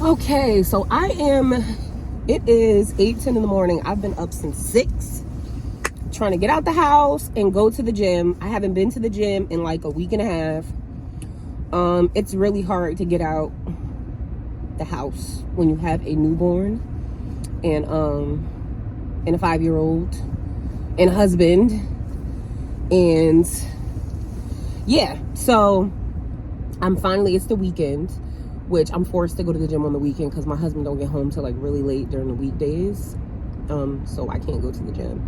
Okay, so it is 8:10 in the morning. I've been up since 6 trying to get out the house and go to the gym. I haven't been to the gym in like a week and a half. It's really hard to get out the house when you have a newborn and a 5-year-old and a husband. And yeah, so it's the weekend, which I'm forced to go to the gym on the weekend because my husband don't get home till like really late during the weekdays. So I can't go to the gym.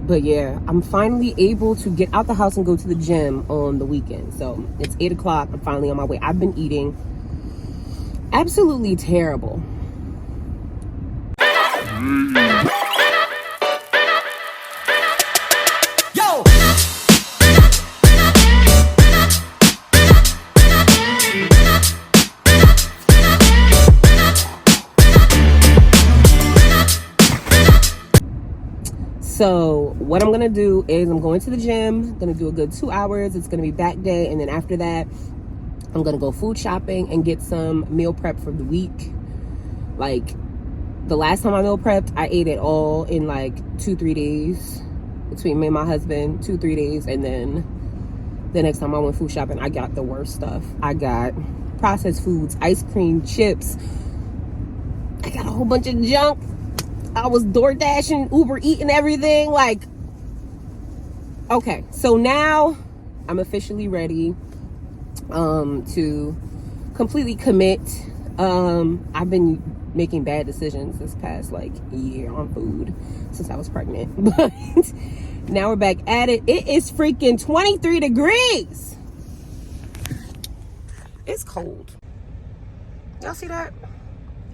But yeah, I'm finally able to get out the house and go to the gym on the weekend. So it's 8 o'clock. I'm finally on my way. I've been eating absolutely terrible. So what I'm gonna do is I'm going to the gym, gonna do a good 2 hours. It's gonna be back day, and then after that I'm gonna go food shopping and get some meal prep for the week. Like the last time I meal prepped, I ate it all in like 2-3 days between me and my husband. 2-3 days. And then the next time I went food shopping, I got the worst stuff. I got processed foods, ice cream, chips. I got a whole bunch of junk. I was DoorDashing, Uber eating everything. Like, okay, so now I'm officially ready to completely commit. I've been making bad decisions this past like year on food since I was pregnant, but now we're back at it. It is freaking 23 degrees. It's cold. Y'all see that?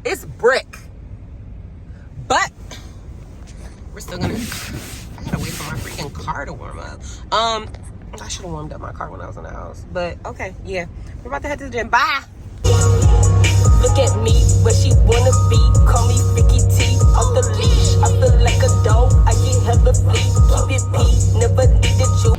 It's brick. But we're still gonna, I gotta wait for my freaking car to warm up. I should have warmed up my car when I was in the house. But okay, yeah. We're about to head to the gym. Bye. Look at me, where she wanna be. Call me Ricky T, off the leash. I feel like a dog, I get hella free. Keep it pee, never needed you.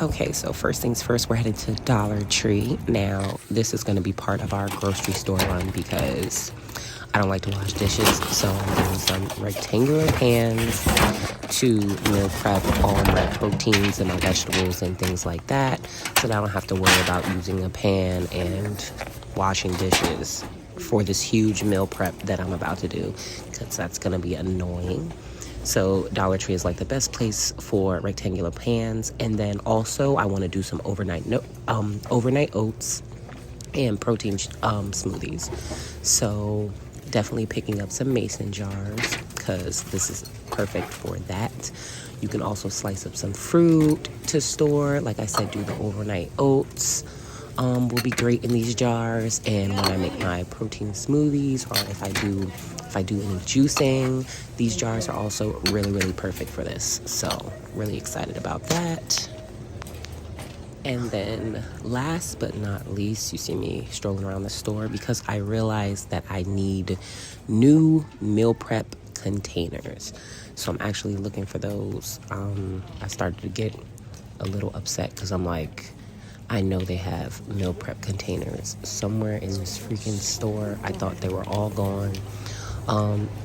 Okay, so first things first, we're headed to Dollar Tree. Now, this is going to be part of our grocery store run because I don't like to wash dishes, so I'm doing some rectangular pans to meal prep all my proteins and my vegetables and things like that, so that I don't have to worry about using a pan and washing dishes for this huge meal prep that I'm about to do, because that's going to be annoying. So Dollar Tree is like the best place for rectangular pans. And then also I want to do some overnight oats and protein smoothies. So definitely picking up some mason jars because this is perfect for that. You can also slice up some fruit to store. Like I said, do the overnight oats. will be great in these jars. And when I make my protein smoothies, or if I do any juicing, these jars are also really, really perfect for this. So really excited about that. And then last but not least, you see me strolling around the store because I realized that I need new meal prep containers. So I'm actually looking for those. I started to get a little upset because I'm like, I know they have meal prep containers somewhere in this freaking store. I thought they were all gone.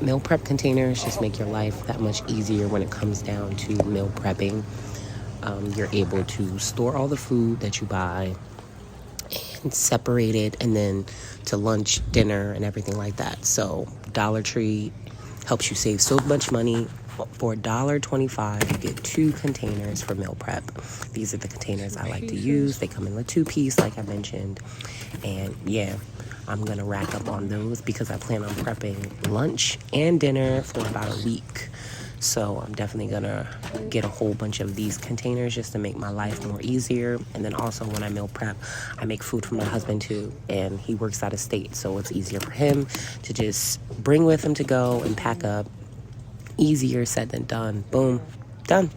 Meal prep containers just make your life that much easier when it comes down to meal prepping. You're able to store all the food that you buy and separate it, and then to lunch, dinner, and everything like that. So Dollar Tree helps you save so much money. For $1.25, you get 2 containers for meal prep. These are the containers I like to use. They come in a 2-piece, like I mentioned. And yeah, I'm going to rack up on those because I plan on prepping lunch and dinner for about a week. So I'm definitely going to get a whole bunch of these containers just to make my life more easier. And then also when I meal prep, I make food for my husband too. And he works out of state, so it's easier for him to just bring with him to go and pack up. Easier said than done. Boom. Done.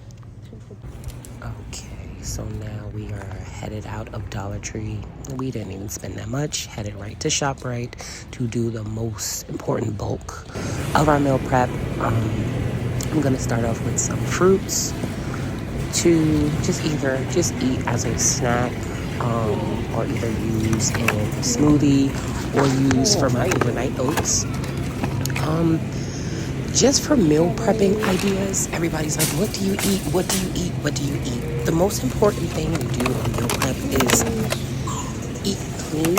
Okay, so now we are headed out of Dollar Tree. We didn't even spend that much. Headed right to ShopRite to do the most important bulk of our meal prep. I'm going to start off with some fruits to just eat as a snack, or either use in a smoothie or use for my overnight oats. Just for meal prepping ideas, everybody's like, what do you eat? What do you eat? What do you eat? The most important thing to do in meal prep is eat clean.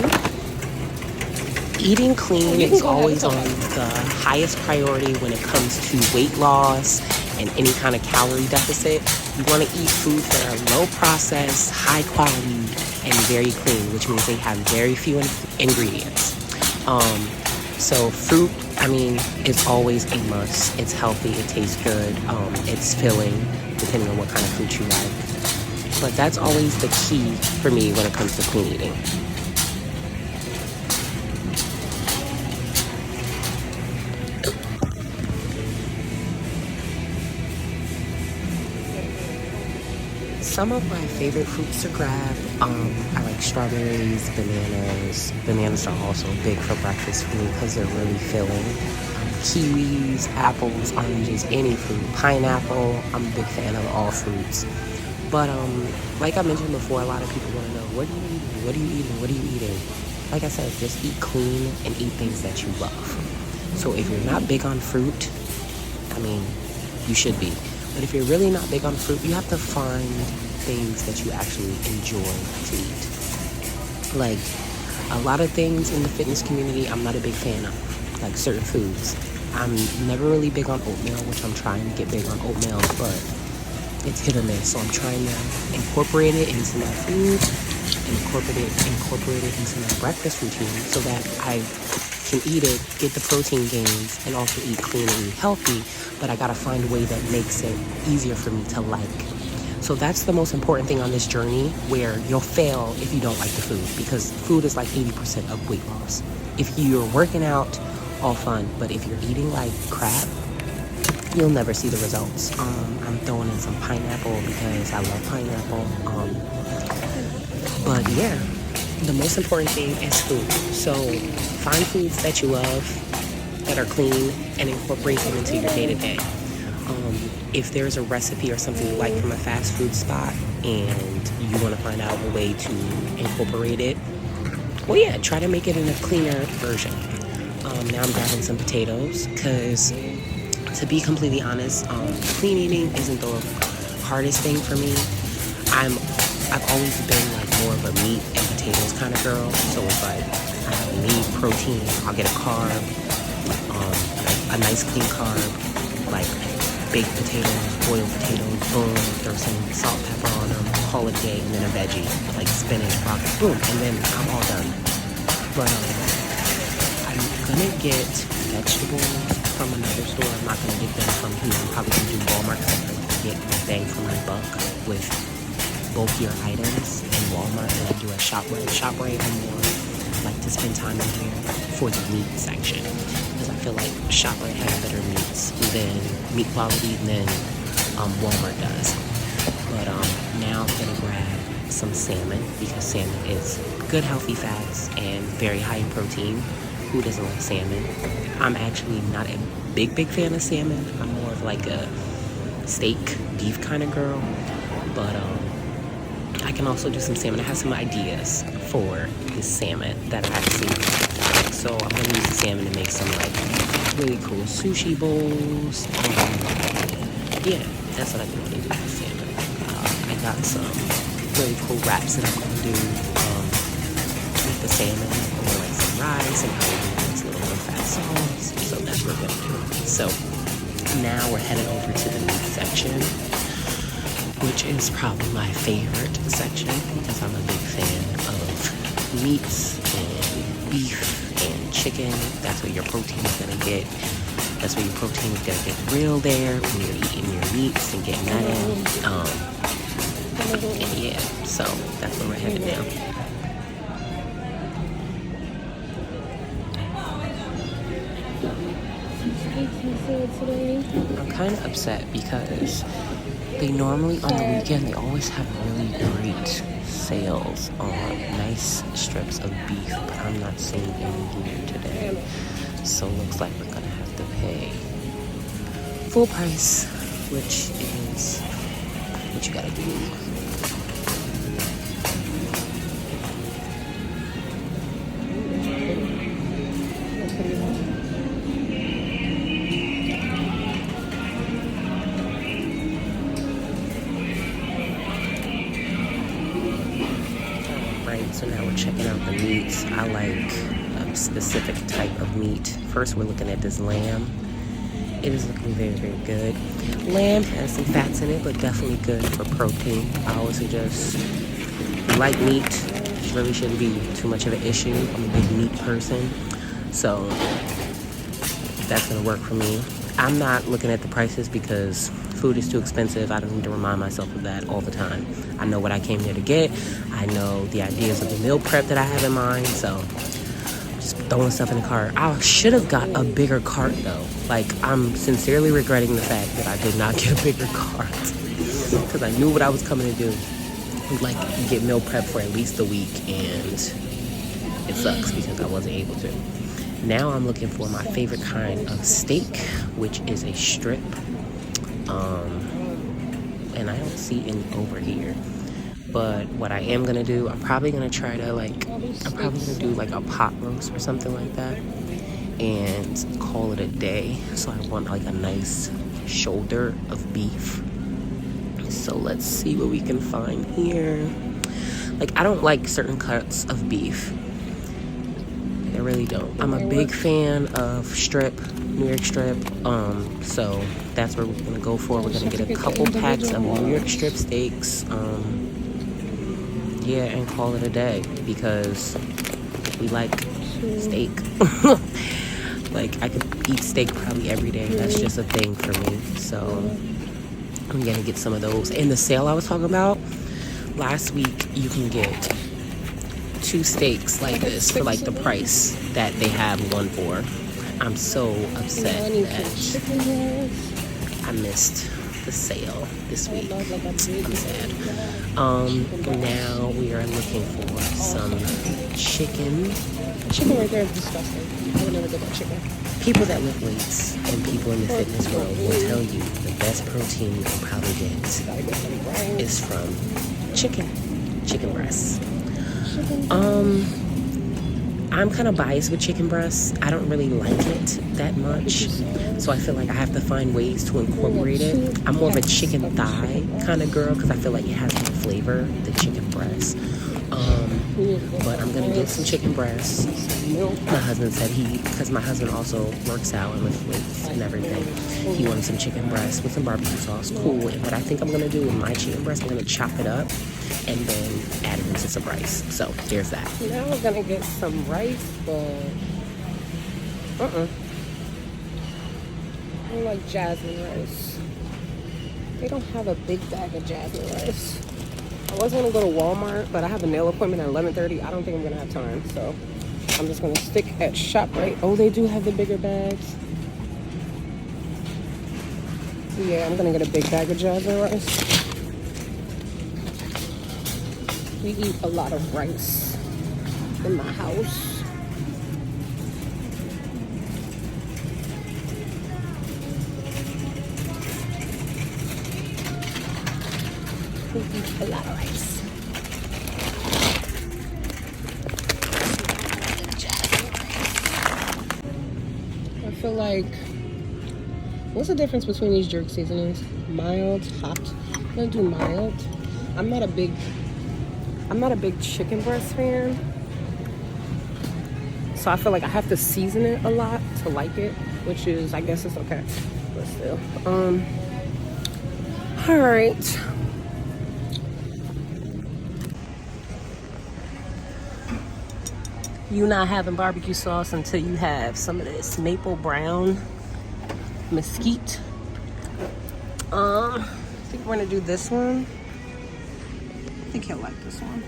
Eating clean is always on the highest priority when it comes to weight loss and any kind of calorie deficit. You want to eat foods that are low processed, high quality, and very clean, which means they have very few ingredients. So fruit, it's always a must. It's healthy, it tastes good, it's filling, depending on what kind of fruit you like. But that's always the key for me when it comes to clean eating. Some of my favorite fruits to grab, I like strawberries, bananas. Bananas are also big for breakfast for me because they're really filling. Kiwis, apples, oranges, any fruit. Pineapple, I'm a big fan of all fruits. But like I mentioned before, a lot of people want to know, what are you eating? What are you eating? What are you eating? Like I said, just eat clean and eat things that you love. So if you're not big on fruit, you should be. But if you're really not big on fruit, you have to find things that you actually enjoy to eat. Like a lot of things in the fitness community, I'm not a big fan of. Like certain foods. I'm never really big on oatmeal, which I'm trying to get big on oatmeal, but it's hit or miss. So I'm trying to incorporate it into my food and incorporate it into my breakfast routine so that I can eat it, get the protein gains, and also eat clean and eat healthy, but I gotta find a way that makes it easier for me to like. So that's the most important thing on this journey, where you'll fail if you don't like the food, because food is like 80% of weight loss. If you're working out, all fun, but if you're eating like crap, you'll never see the results. I'm throwing in some pineapple because I love pineapple. But yeah, the most important thing is food. So find foods that you love, that are clean, and incorporate them into your day-to-day. If there's a recipe or something you like from a fast food spot and you want to find out a way to incorporate it, well, yeah, try to make it in a cleaner version. Now I'm grabbing some potatoes because, to be completely honest, clean eating isn't the hardest thing for me. I've always been like more of a meat and potatoes kind of girl, so it's like I have meat, protein, I'll get a carb, a nice clean carb, like baked potatoes, boiled potatoes, boom, throw some salt, pepper on them, call it a day, and then a veggie, like spinach, broccoli, boom, and then I'm all done. But I'm gonna get vegetables from another store. I'm not gonna get them from here. I'm probably gonna do Walmart because I can get my bang for my buck with bulkier items in Walmart than I do at ShopRite. ShopRite, I more like to spend time in here for the meat section, because I feel like ShopRite has better meat quality than Walmart does. But now I'm gonna grab some salmon, because salmon is good healthy fats and very high in protein. Who doesn't like salmon? I'm actually not a big fan of salmon. I'm more of like a steak, beef kind of girl. But I can also do some salmon. I have some ideas for this salmon that I've seen. So I'm gonna use the salmon to make some like really cool sushi bowls. Yeah, that's what I want to do with the salmon. I got some really cool wraps that I'm gonna do with the salmon, or like some rice and these little low-fat sauce. So that's what we're gonna do. So now we're headed over to the meat section, which is probably my favorite section, because I'm a big fan of meats and beef and chicken. That's where your protein is gonna get. That's where your protein is gonna get real there when you're eating your meats and getting that in. And yeah, so that's where we're headed now. I'm kind of upset because they normally on the weekend, they always have really great sales on nice strips of beef, but I'm not seeing any here today. So looks like we're gonna have to pay full price, which is what you gotta do. So now we're checking out the meats. I like a specific type of meat. First, we're looking at this lamb. It is looking very good. Lamb has some fats in it, but definitely good for protein. I always suggest, if you like meat, it really shouldn't be too much of an issue. I'm a big meat person, so that's gonna work for me. I'm not looking at the prices because food is too expensive. I don't need to remind myself of that all the time. I know what I came here to get. I know the ideas of the meal prep that I have in mind, so just throwing stuff in the cart. I should have got a bigger cart though. Like, I'm sincerely regretting the fact that I did not get a bigger cart, because I knew what I was coming to do. Like, get meal prep for at least a week, and it sucks because I wasn't able to. Now I'm looking for my favorite kind of steak, which is a strip. And I don't see any over here. But what I am gonna do, I'm probably gonna try to do like a pot roast or something like that, and call it a day. So I want like a nice shoulder of beef. So let's see what we can find here. Like, I don't like certain cuts of beef. I really don't. I'm a big fan of strip, New York strip. So that's what we're gonna go for. We're gonna get a couple packs of New York strip steaks. Yeah, and call it a day, because we like steak. Like, I could eat steak probably every day. That's just a thing for me. So I'm gonna get some of those. And the sale I was talking about last week, you can get 2 steaks like this for like the price that they have one for. I'm so upset that I missed the sale this week. I'm sad. Now we are looking for some chicken. Chicken right there is disgusting. I would never get that chicken. People that lift weights and people in the fitness world will tell you the best protein you can probably get is from chicken breasts. I'm kind of biased with chicken breasts. I don't really like it that much, so I feel like I have to find ways to incorporate it. I'm more of a chicken thigh kind of girl, because I feel like it has more flavor than chicken breast. But I'm gonna get some chicken breasts. My husband said because my husband also works out and lifts weights and everything, he wanted some chicken breasts with some barbecue sauce. Cool. And what I think I'm gonna do with my chicken breast, I'm gonna chop it up and then add it into some rice. So there's that. Now we're gonna get some rice, but I don't like jasmine rice. They don't have a big bag of jasmine rice. I was gonna go to Walmart, but I have a nail appointment at 11:30. I don't think I'm gonna have time, so I'm just gonna stick at ShopRite. Oh, they do have the bigger bags. Yeah, I'm gonna get a big bag of jasmine rice. We eat a lot of rice in my house. We eat a lot of rice. I feel like, what's the difference between these jerk seasonings? Mild, hot. I'm gonna do mild. I'm not a big chicken breast fan, so I feel like I have to season it a lot to like it, which is, I guess it's okay, but still. All right. You not having barbecue sauce until you have some of this maple brown mesquite. I think we're gonna do this one. I think he'll like this one.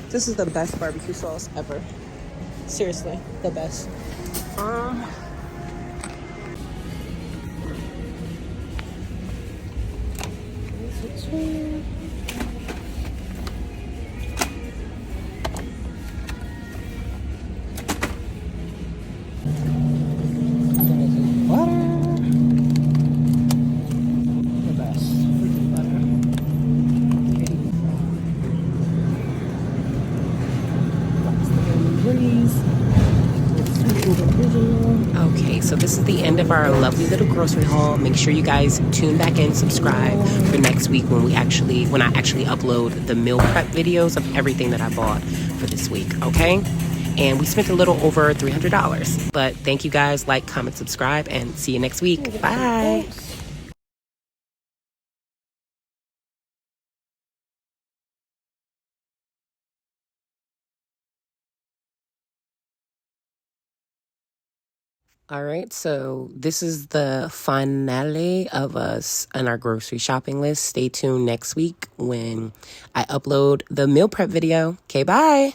This is the best barbecue sauce ever. Seriously, the best. Okay, so this is the end of our lovely little grocery haul. Make sure you guys tune back in, subscribe for next week when I actually upload the meal prep videos of everything that I bought for this week, okay? And we spent a little over $300. But thank you guys. Like, comment, subscribe, and see you next week. Bye. All right, so this is the finale of us on our grocery shopping list. Stay tuned next week when I upload the meal prep video. Okay, bye.